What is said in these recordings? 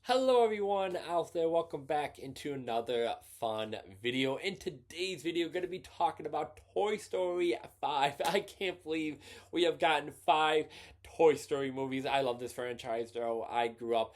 Hello everyone out there, welcome back into another fun video. In today's video, going to be talking about Toy Story 5. I can't believe we have gotten 5 Toy Story movies. I love this franchise though. I grew up,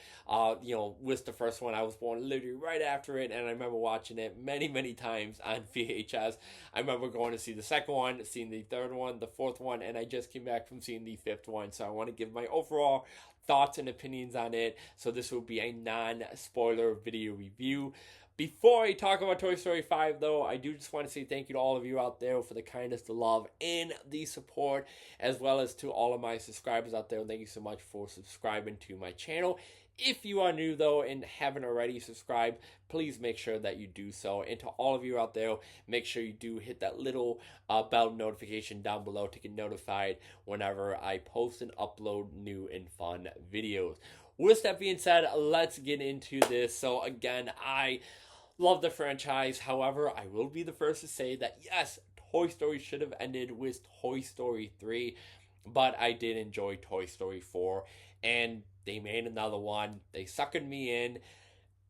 with the first one. I was born literally right after it, and I remember watching it many times on VHS. I remember going to see the second one, seeing the third one, the fourth one, and I just came back from seeing the fifth one. So I want to give my overall thoughts and opinions on it. So this will be a non-spoiler video review. Before I talk about Toy Story 5, though, I do just want to say thank you to all of you out there for the kindness, the love, and the support, as well as to all of my subscribers out there. Thank you so much for subscribing to my channel. If you are new, though, and haven't already subscribed, please make sure that you do so. And to all of you out there, make sure you do hit that little bell notification down below to get notified whenever I post and upload new and fun videos. With that being said, let's get into this. So again, I love the franchise. However, I will be the first to say that yes, Toy Story should have ended with Toy Story 3, but I did enjoy Toy Story 4, and they made another one. They suckered me in,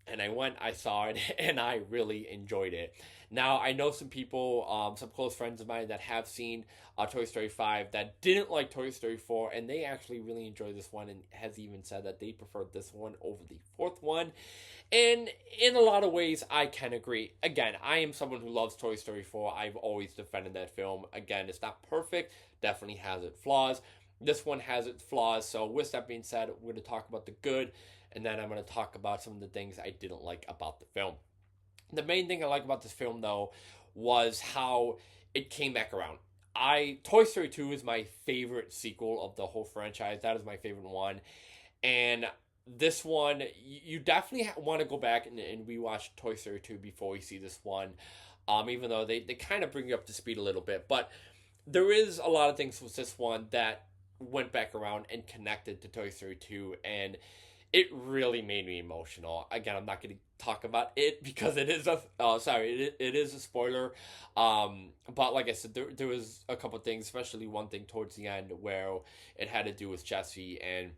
and I saw it, and I really enjoyed it. Now, I know some people, some close friends of mine that have seen Toy Story 5 that didn't like Toy Story 4, and they actually really enjoyed this one, and has even said that they preferred this one over the fourth one. And in a lot of ways, I can agree. Again, I am someone who loves Toy Story 4. I've always defended that film. Again, it's not perfect, definitely has its flaws. This one has its flaws, so with that being said, we're going to talk about the good, and then I'm going to talk about some of the things I didn't like about the film. The main thing I like about this film, though, was how it came back around. Toy Story 2 is my favorite sequel of the whole franchise. That is my favorite one. And this one, you definitely want to go back and rewatch Toy Story 2 before you see this one. Even though they kind of bring you up to speed a little bit. But there is a lot of things with this one that went back around and connected to Toy Story 2, and it really made me emotional. Again, I'm not going to talk about it because it is it is a spoiler. But like I said, there was a couple things, especially one thing towards the end where it had to do with Jesse, and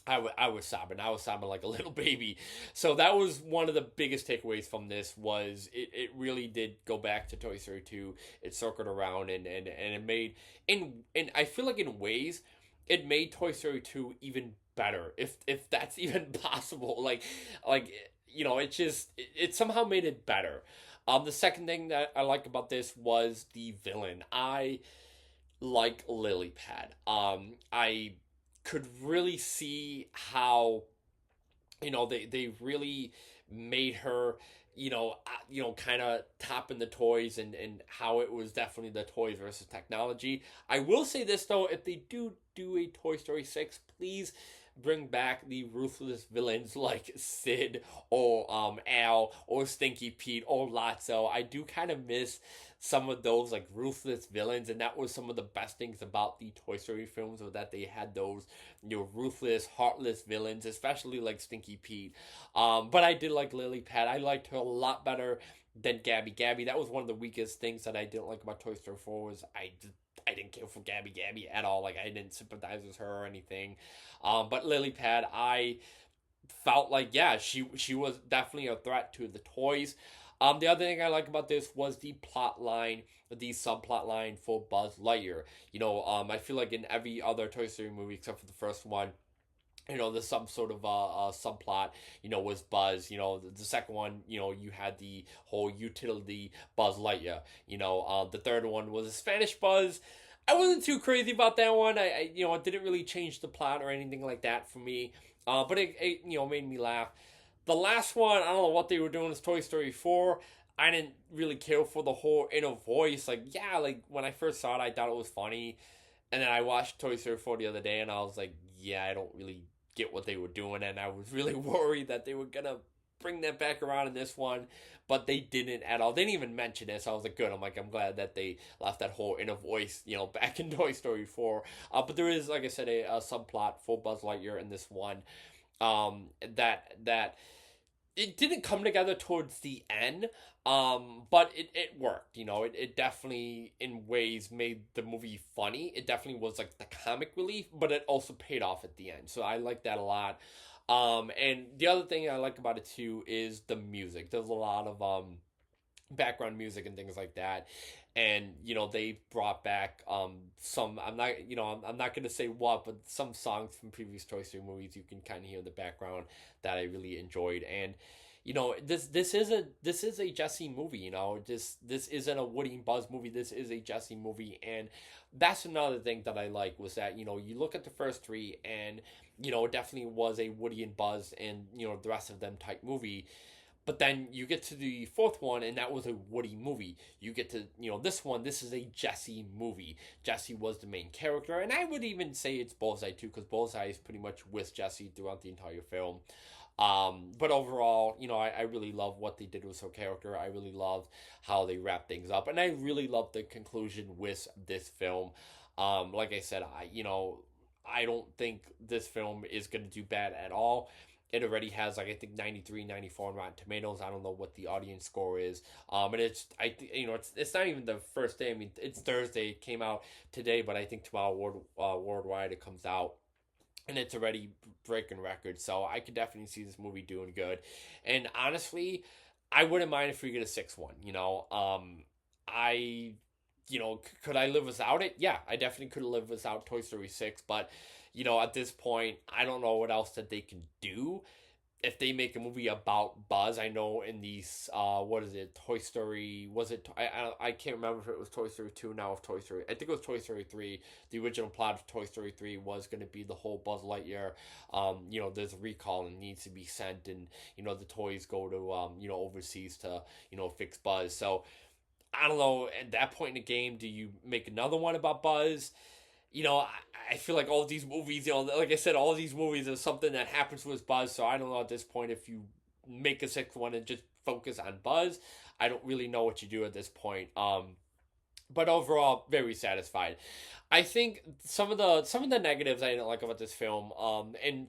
I was sobbing. I was sobbing like a little baby. So that was one of the biggest takeaways from this. Was it really did go back to Toy Story 2. It circled around, and it made, in I feel like in ways it made Toy Story 2 even better, if that's even possible. Like it somehow made it better. The second thing that I like about this was the villain. I like Lily Pad. I could really see how, they really made her, kind of topping the toys, and how it was definitely the toys versus technology. I will say this though, if they do a Toy Story 6, please bring back the ruthless villains like Sid, or Al, or Stinky Pete, or Lotso. I do kind of miss some of those like ruthless villains, and that was some of the best things about the Toy Story films, was that they had those, ruthless, heartless villains, especially like Stinky Pete. But I did like Lily Pad. I liked her a lot better than Gabby. Gabby, that was one of the weakest things that I didn't like about Toy Story 4, was I didn't care for Gabby at all. Like, I didn't sympathize with her or anything. But Lily Pad, I felt like, yeah, she was definitely a threat to the toys. The other thing I like about this was the plot line, the subplot line for Buzz Lightyear. I feel like in every other Toy Story movie except for the first one, there's some sort of subplot, was Buzz. The second one, you had the whole utility Buzz Lightyear. The third one was a Spanish Buzz. I wasn't too crazy about that one. It didn't really change the plot or anything like that for me. But it made me laugh. The last one, I don't know what they were doing, is Toy Story 4. I didn't really care for the whole inner voice. Like, yeah, like when I first saw it, I thought it was funny. And then I watched Toy Story 4 the other day, and I was like, yeah, I don't really get what they were doing. And I was really worried that they were going to bring that back around in this one, but they didn't at all. They didn't even mention it, so I was like, good. I'm glad that they left that whole inner voice, back in Toy Story 4. But there is, like I said, a subplot for Buzz Lightyear in this one, that it didn't come together towards the end, but it worked. It definitely in ways made the movie funny. It definitely was like the comic relief, but it also paid off at the end, so I like that a lot. And the other thing I like about it too is the music. There's a lot of background music and things like that. And they brought back some, I'm not, I'm not going to say what, but some songs from previous Toy Story movies you can kind of hear in the background that I really enjoyed. And this is a Jesse movie. This isn't a Woody and Buzz movie. This is a Jesse movie. And that's another thing that I like, was that you look at the first three, and it definitely was a Woody and Buzz and the rest of them type movie. But then you get to the fourth one, and that was a Woody movie. You get to, this one, this is a Jesse movie. Jesse was the main character, and I would even say it's Bullseye too, because Bullseye is pretty much with Jesse throughout the entire film. But overall, I really love what they did with her character. I really loved how they wrapped things up, and I really loved the conclusion with this film. Like I said, I don't think this film is going to do bad at all. It already has, like, I think 93, 94 on Rotten Tomatoes. I don't know what the audience score is. And it's not even the first day. I mean, it's Thursday. It came out today, but I think tomorrow worldwide it comes out. And it's already breaking records. So I could definitely see this movie doing good. And honestly, I wouldn't mind if we get a sixth one. Could I live without it? Yeah, I definitely could live without Toy Story 6, but at this point, I don't know what else that they can do. If they make a movie about Buzz, I know in these, what is it, Toy Story, was it, I can't remember if it was Toy Story 2 now, of Toy Story, I think it was Toy Story 3, the original plot of Toy Story 3 was going to be the whole Buzz Lightyear, there's a recall and needs to be sent, and, the toys go to, overseas to, fix Buzz. So, I don't know, at that point in the game, do you make another one about Buzz? I feel like all of these movies, like I said, all of these movies are something that happens with Buzz, so I don't know at this point if you make a sixth one and just focus on Buzz. I don't really know what you do at this point. But overall, very satisfied. I think some of the negatives I didn't like about this film, and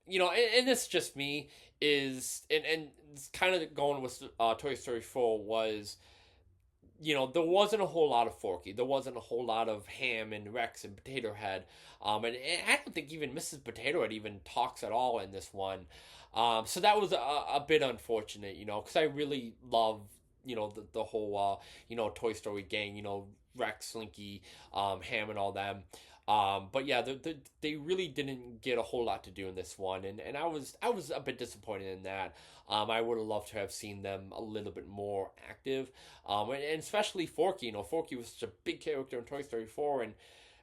this is just me, is, and it's kind of going with Toy Story 4 was, there wasn't a whole lot of Forky. There wasn't a whole lot of Ham and Rex and Potato Head. And I don't think even Mrs. Potato Head even talks at all in this one. So that was a bit unfortunate, because I really love, the whole, Toy Story gang, Rex, Slinky, Ham, and all them. But yeah, they really didn't get a whole lot to do in this one, and I was a bit disappointed in that. I would have loved to have seen them a little bit more active, and especially Forky. Forky was such a big character in Toy Story 4, and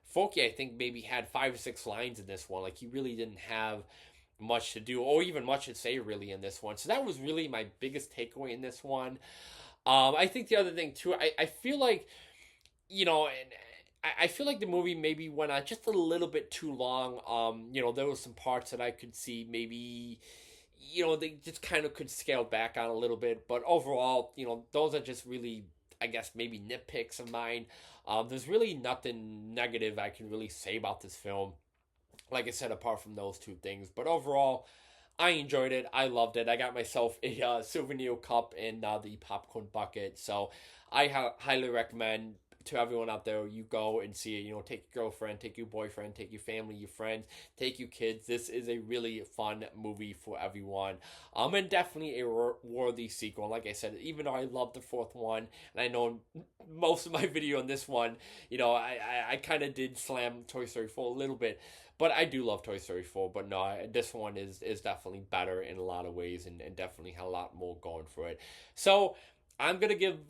Forky, I think, maybe had 5 or 6 lines in this one. Like, he really didn't have much to do, or even much to say really in this one. So that was really my biggest takeaway in this one. I think the other thing too, I feel like, and I feel like the movie maybe went on just a little bit too long. There was some parts that I could see maybe, they just kind of could scale back on a little bit. But overall, those are just really, I guess, maybe nitpicks of mine. There's really nothing negative I can really say about this film. Like I said, apart from those two things. But overall, I enjoyed it. I loved it. I got myself a souvenir cup and the popcorn bucket. So I highly recommend to everyone out there, you go and see it. Take your girlfriend, take your boyfriend, take your family, your friends, take your kids. This is a really fun movie for everyone. And definitely a worthy sequel. Like I said, even though I love the fourth one, and I know most of my video on this one, I kind of did slam Toy Story 4 a little bit. But I do love Toy Story 4, but no, this one is definitely better in a lot of ways, and definitely had a lot more going for it. So I'm gonna give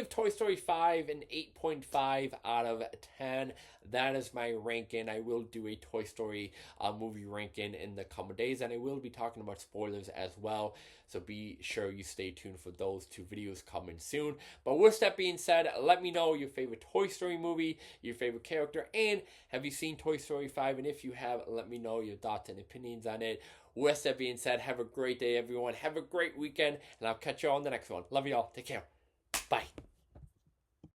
Toy Story 5 an 8.5 out of 10. That is my ranking. I will do a Toy Story movie ranking in the coming days, and I will be talking about spoilers as well. So be sure you stay tuned for those 2 videos coming soon. But with that being said, let me know your favorite Toy Story movie, your favorite character, and have you seen Toy Story 5? And if you have, let me know your thoughts and opinions on it. With that being said, have a great day, everyone. Have a great weekend, and I'll catch you on the next one. Love you all. Take care. Bye.